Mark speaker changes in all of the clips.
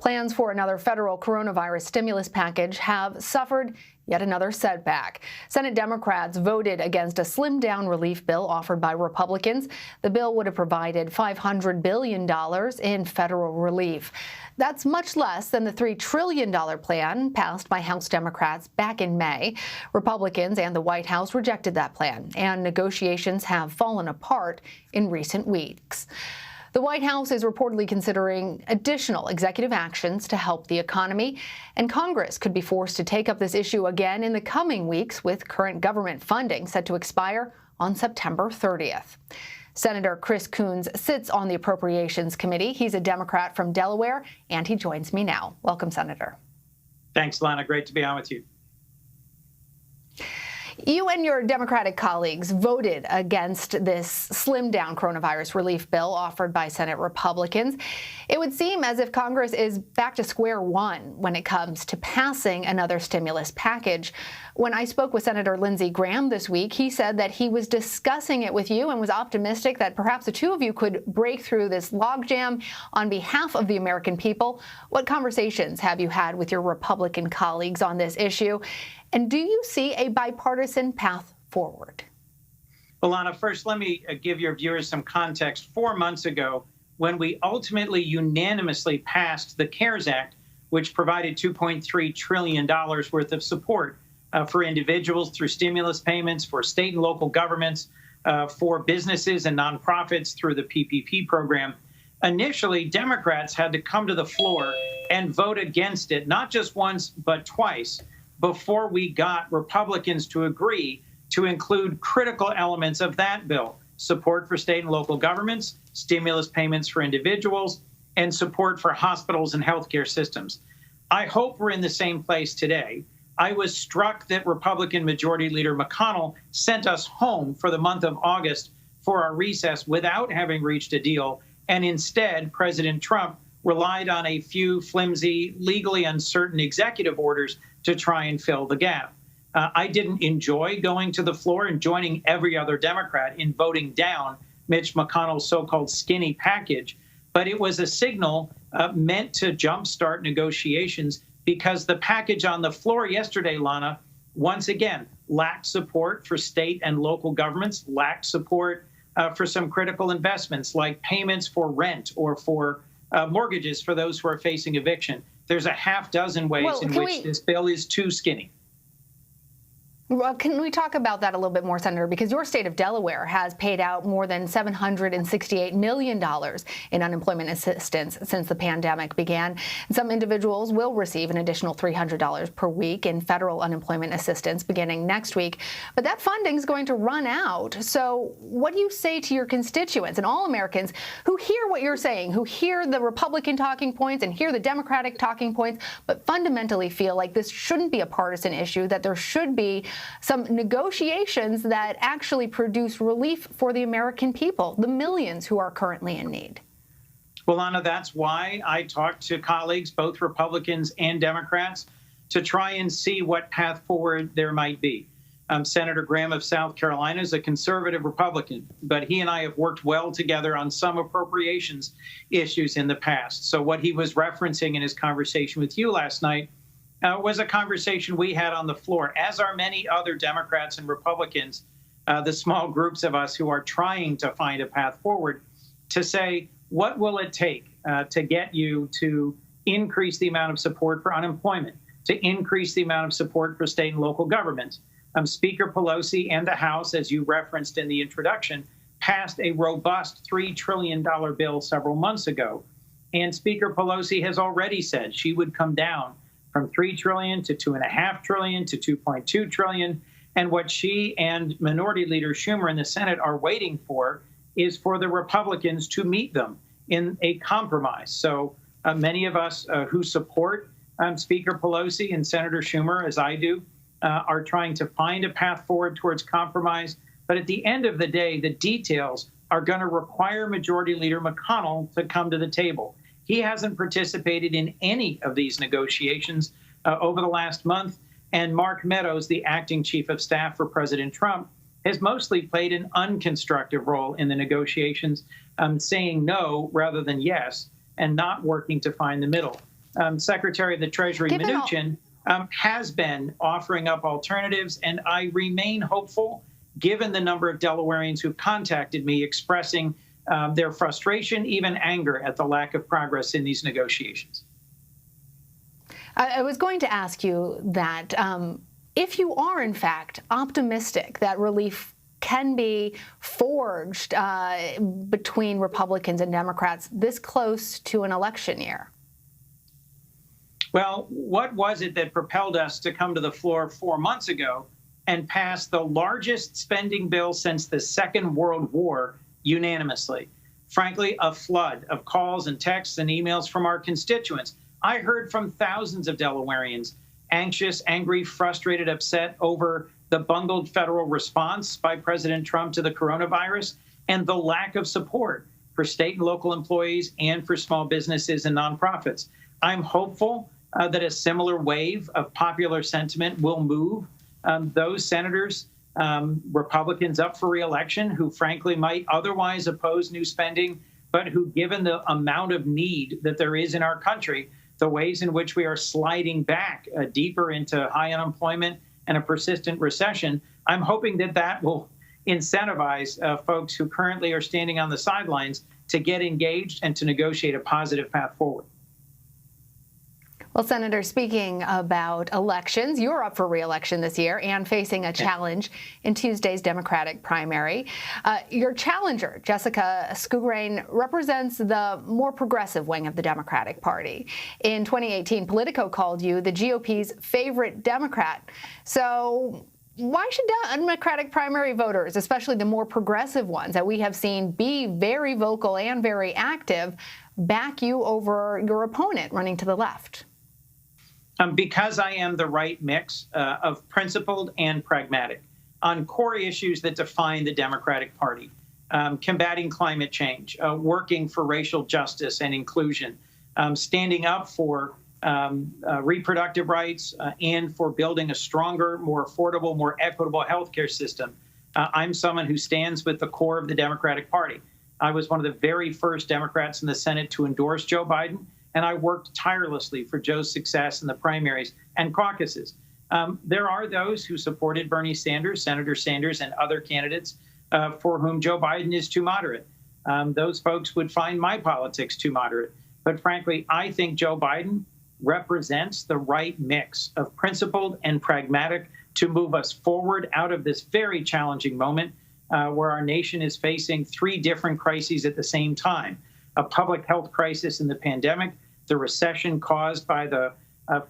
Speaker 1: Plans for another federal coronavirus stimulus package have suffered yet another setback. Senate Democrats voted against a slimmed-down relief bill offered by Republicans. The bill would have provided $500 billion in federal relief. That's much less than the $3 trillion plan passed by House Democrats back in May. Republicans and the White House rejected that plan, and negotiations have fallen apart in recent weeks. The White House is reportedly considering additional executive actions to help the economy, and Congress could be forced to take up this issue again in the coming weeks, with current government funding set to expire on September 30th. Senator Chris Coons sits on the Appropriations Committee. He's a Democrat from Delaware, and he joins me now. Welcome, Senator.
Speaker 2: Thanks, Lana. Great to be on with you.
Speaker 1: You and your Democratic colleagues voted against this slimmed-down coronavirus relief bill offered by Senate Republicans. It would seem as if Congress is back to square one when it comes to passing another stimulus package. When I spoke with Senator Lindsey Graham this week, he said that he was discussing it with you and was optimistic that perhaps the two of you could break through this logjam on behalf of the American people. What conversations have you had with your Republican colleagues on this issue? And do you see a bipartisan path forward?
Speaker 2: Well, Lana, first, let me give your viewers some context. 4 months ago, when we ultimately unanimously passed the CARES Act, which provided $2.3 trillion worth of support for individuals through stimulus payments, for state and local governments, for businesses and nonprofits through the PPP program, initially, Democrats had to come to the floor and vote against it, not just once, but twice, before we got Republicans to agree to include critical elements of that bill: support for state and local governments, stimulus payments for individuals, and support for hospitals and healthcare systems. I hope we're in the same place today. I was struck that Republican Majority Leader McConnell sent us home for the month of August for our recess without having reached a deal, and instead President Trump relied on a few flimsy, legally uncertain executive orders to try and fill the gap. I didn't enjoy going to the floor and joining every other Democrat in voting down Mitch McConnell's so-called skinny package, but it was a signal meant to jumpstart negotiations, because the package on the floor yesterday, Lana, once again, lacked support for state and local governments, lacked support for some critical investments like payments for rent or for mortgages for those who are facing eviction. There's a half dozen ways in which this bill is too skinny.
Speaker 1: Well, can we talk about that a little bit more, Senator? Because your state of Delaware has paid out more than $768 million in unemployment assistance since the pandemic began. And some individuals will receive an additional $300 per week in federal unemployment assistance beginning next week. But that funding is going to run out. So what do you say to your constituents and all Americans who hear what you're saying, who hear the Republican talking points and hear the Democratic talking points, but fundamentally feel like this shouldn't be a partisan issue, that there should be some negotiations that actually produce relief for the American people, the millions who are currently in need?
Speaker 2: Well, Anna, that's why I talked to colleagues, both Republicans and Democrats, to try and see what path forward there might be. Senator Graham of South Carolina is a conservative Republican, but he and I have worked well together on some appropriations issues in the past. So what he was referencing in his conversation with you last night was a conversation we had on the floor, as are many other Democrats and Republicans, the small groups of us who are trying to find a path forward, to say, what will it take to get you to increase the amount of support for unemployment, to increase the amount of support for state and local governments? Speaker Pelosi and the House, as you referenced in the introduction, passed a robust $3 trillion bill several months ago. And Speaker Pelosi has already said she would come down from $3 trillion to $2.5 trillion to $2.2 trillion. And what she and Minority Leader Schumer in the Senate are waiting for is for the Republicans to meet them in a compromise. So many of us who support Speaker Pelosi and Senator Schumer, as I do, are trying to find a path forward towards compromise. But at the end of the day, the details are going to require Majority Leader McConnell to come to the table. He hasn't participated in any of these negotiations over the last month. And Mark Meadows, the acting chief of staff for President Trump, has mostly played an unconstructive role in the negotiations, saying no rather than yes, and not working to find the middle. Secretary of the Treasury Mnuchin has been offering up alternatives, and I remain hopeful, given the number of Delawareans who've contacted me expressing their frustration, even anger at the lack of progress in these negotiations.
Speaker 1: I was going to ask you that if you are, in fact, optimistic that relief can be forged between Republicans and Democrats this close to an election year.
Speaker 2: Well, what was it that propelled us to come to the floor 4 months ago and pass the largest spending bill since the Second World War unanimously? Frankly, a flood of calls and texts and emails from our constituents. I heard from thousands of Delawareans, anxious, angry, frustrated, upset over the bungled federal response by President Trump to the coronavirus and the lack of support for state and local employees and for small businesses and nonprofits. I'm hopeful that a similar wave of popular sentiment will move those senators, Republicans up for reelection, who frankly might otherwise oppose new spending, but who, given the amount of need that there is in our country, the ways in which we are sliding back deeper into high unemployment and a persistent recession, I'm hoping that that will incentivize folks who currently are standing on the sidelines to get engaged and to negotiate a positive path forward.
Speaker 1: Well, Senator, speaking about elections, you're up for re-election this year and facing a challenge in Tuesday's Democratic primary. Your challenger, Jessica Skuggrain, represents the more progressive wing of the Democratic Party. In 2018, Politico called you the GOP's favorite Democrat. So why should Democratic primary voters, especially the more progressive ones that we have seen be very vocal and very active, back you over your opponent running to the left?
Speaker 2: Because I am the right mix of principled and pragmatic on core issues that define the Democratic Party, combating climate change, working for racial justice and inclusion, standing up for reproductive rights, and for building a stronger, more affordable, more equitable healthcare system. I'm someone who stands with the core of the Democratic Party. I was one of the very first Democrats in the Senate to endorse Joe Biden, and I worked tirelessly for Joe's success in the primaries and caucuses. There are those who supported Bernie Sanders, Senator Sanders, and other candidates for whom Joe Biden is too moderate. Those folks would find my politics too moderate. But frankly, I think Joe Biden represents the right mix of principled and pragmatic to move us forward out of this very challenging moment where our nation is facing three different crises at the same time: a public health crisis in the pandemic, the recession caused by the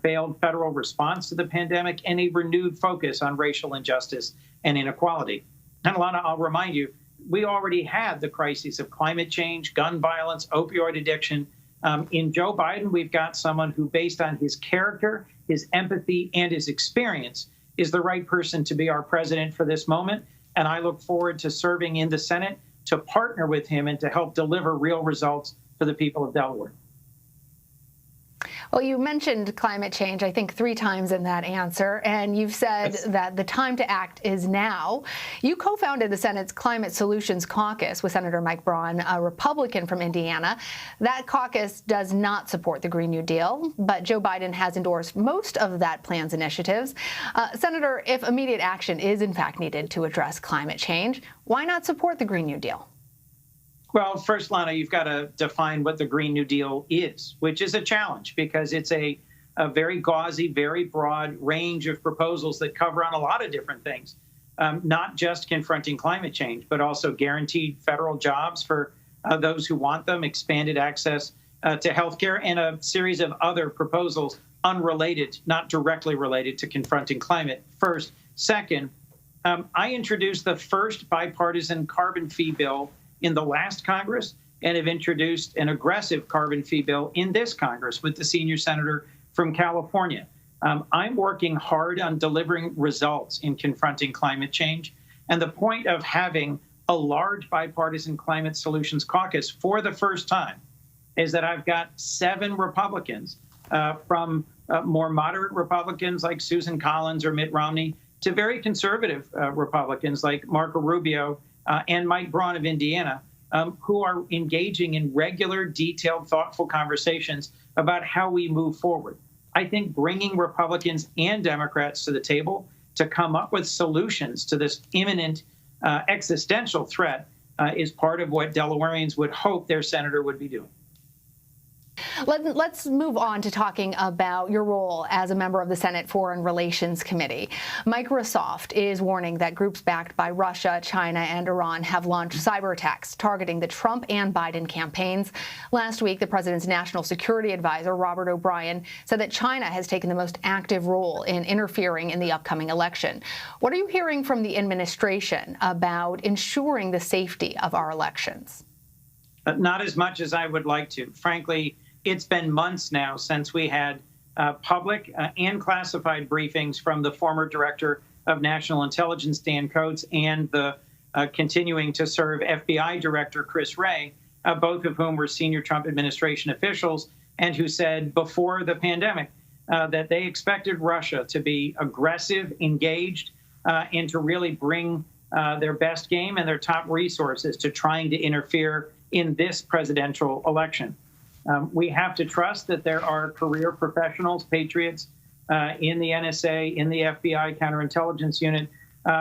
Speaker 2: failed federal response to the pandemic, and a renewed focus on racial injustice and inequality. And Lana, I'll remind you, we already had the crises of climate change, gun violence, opioid addiction. In Joe Biden, we've got someone who, based on his character, his empathy, and his experience, is the right person to be our president for this moment. And I look forward to serving in the Senate to partner with him and to help deliver real results for the people of Delaware.
Speaker 1: Well, you mentioned climate change, I think, 3 times in that answer, and you've said that the time to act is now. You co-founded the Senate's Climate Solutions Caucus with Senator Mike Braun, a Republican from Indiana. That caucus does not support the Green New Deal, but Joe Biden has endorsed most of that plan's initiatives. Senator, if immediate action is in fact needed to address climate change, why not support the Green New Deal?
Speaker 2: Well, first, Lana, you've got to define what the Green New Deal is, which is a challenge because it's a very gauzy, very broad range of proposals that cover on a lot of different things, not just confronting climate change, but also guaranteed federal jobs for those who want them, expanded access to health care, and a series of other proposals unrelated, not directly related to confronting climate. First. Second, I introduced the first bipartisan carbon fee bill in the last Congress and have introduced an aggressive carbon fee bill in this Congress with the senior senator from California. I'm working hard on delivering results in confronting climate change. And the point of having a large bipartisan climate solutions caucus for the first time is that I've got 7 Republicans from more moderate Republicans like Susan Collins or Mitt Romney to very conservative Republicans like Marco Rubio and Mike Braun of Indiana, who are engaging in regular, detailed, thoughtful conversations about how we move forward. I think bringing Republicans and Democrats to the table to come up with solutions to this imminent existential threat is part of what Delawareans would hope their senator would be doing.
Speaker 1: Let's move on to talking about your role as a member of the Senate Foreign Relations Committee. Microsoft is warning that groups backed by Russia, China, and Iran have launched cyber attacks targeting the Trump and Biden campaigns. Last week, the president's national security advisor, Robert O'Brien, said that China has taken the most active role in interfering in the upcoming election. What are you hearing from the administration about ensuring the safety of our elections?
Speaker 2: Not as much as I would like to. Frankly, it's been months now since we had public and classified briefings from the former director of national intelligence, Dan Coats, and the continuing to serve FBI director, Chris Wray, both of whom were senior Trump administration officials, and who said before the pandemic that they expected Russia to be aggressive, engaged, and to really bring their best game and their top resources to trying to interfere in this presidential election. We have to trust that there are career professionals, patriots in the NSA, in the FBI counterintelligence unit,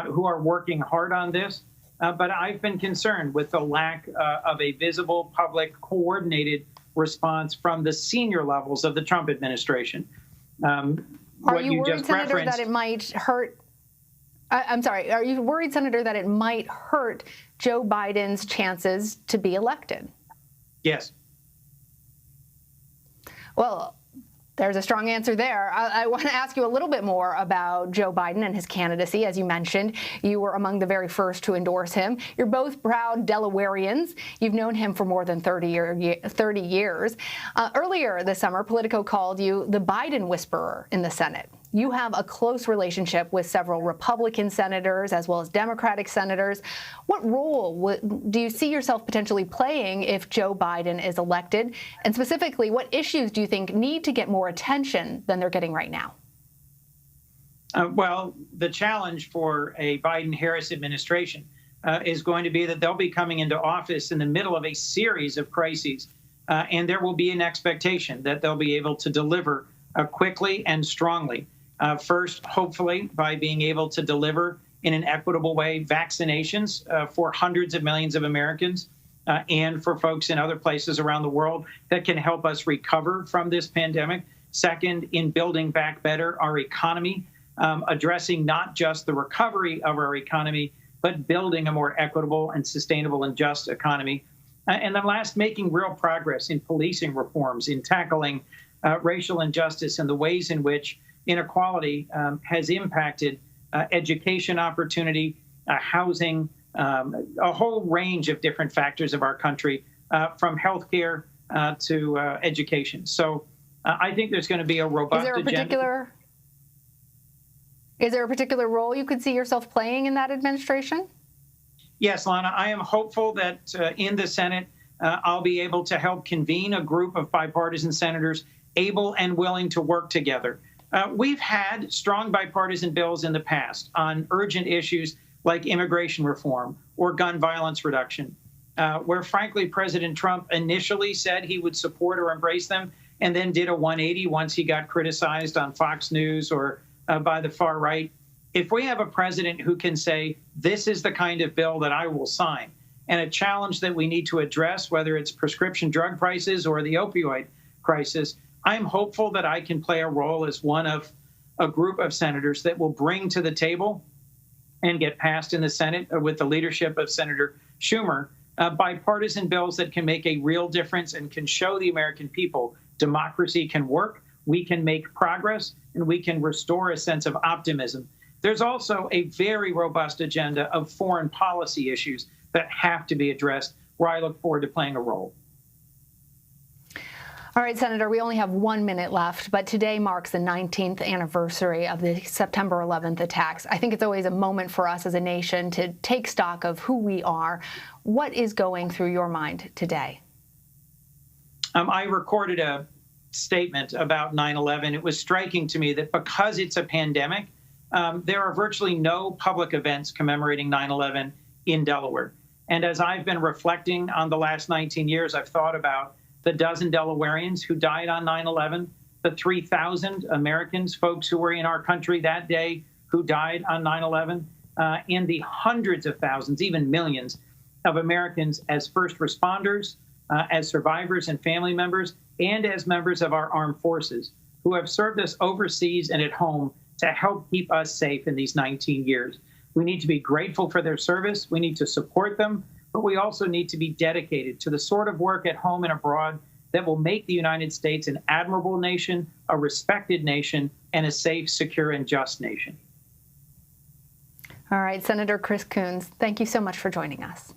Speaker 2: who are working hard on this. But I've been concerned with the lack of a visible, public, coordinated response from the senior levels of the Trump administration.
Speaker 1: Are you worried, Senator, that it might hurt? I'm sorry. Are you worried, Senator, that it might hurt Joe Biden's chances to be elected?
Speaker 2: Yes.
Speaker 1: Well, there's a strong answer there. I want to ask you a little bit more about Joe Biden and his candidacy. As you mentioned, you were among the very first to endorse him. You're both proud Delawareans. You've known him for more than 30 years. Earlier this summer, Politico called you the Biden whisperer in the Senate. You have a close relationship with several Republican senators as well as Democratic senators. What role do you see yourself potentially playing if Joe Biden is elected? And specifically, what issues do you think need to get more attention than they're getting right now?
Speaker 2: Well, the challenge for a Biden-Harris administration is going to be that they'll be coming into office in the middle of a series of crises. And there will be an expectation that they'll be able to deliver quickly and strongly. First, hopefully, by being able to deliver in an equitable way vaccinations for hundreds of millions of Americans and for folks in other places around the world that can help us recover from this pandemic. Second, in building back better our economy, addressing not just the recovery of our economy, but building a more equitable and sustainable and just economy. And then last, making real progress in policing reforms, in tackling racial injustice and the ways in which inequality has impacted education opportunity, housing, a whole range of different factors of our country, from healthcare to education. So I think there's going to be a robust agenda.
Speaker 1: Is there a particular role you could see yourself playing in that administration?
Speaker 2: Yes, Lana, I am hopeful that in the Senate, I'll be able to help convene a group of bipartisan senators able and willing to work together. We've had strong bipartisan bills in the past on urgent issues like immigration reform or gun violence reduction, where, frankly, President Trump initially said he would support or embrace them and then did a 180 once he got criticized on Fox News or by the far right. If we have a president who can say, this is the kind of bill that I will sign, and a challenge that we need to address, whether it's prescription drug prices or the opioid crisis, I'm hopeful that I can play a role as one of a group of senators that will bring to the table and get passed in the Senate with the leadership of Senator Schumer, bipartisan bills that can make a real difference and can show the American people democracy can work, we can make progress, and we can restore a sense of optimism. There's also a very robust agenda of foreign policy issues that have to be addressed, where I look forward to playing a role.
Speaker 1: All right, Senator, we only have 1 minute left, but today marks the 19th anniversary of the September 11th attacks. I think it's always a moment for us as a nation to take stock of who we are. What is going through your mind today?
Speaker 2: I recorded a statement about 9/11. It was striking to me that because it's a pandemic, there are virtually no public events commemorating 9/11 in Delaware. And as I've been reflecting on the last 19 years, I've thought about the dozen Delawareans who died on 9/11, the 3,000 Americans, folks who were in our country that day who died on 9/11, and the hundreds of thousands, even millions, of Americans as first responders, as survivors and family members, and as members of our armed forces who have served us overseas and at home to help keep us safe in these 19 years. We need to be grateful for their service. We need to support them, but we also need to be dedicated to the sort of work at home and abroad that will make the United States an admirable nation, a respected nation, and a safe, secure, and just nation.
Speaker 1: All right, Senator Chris Coons, thank you so much for joining us.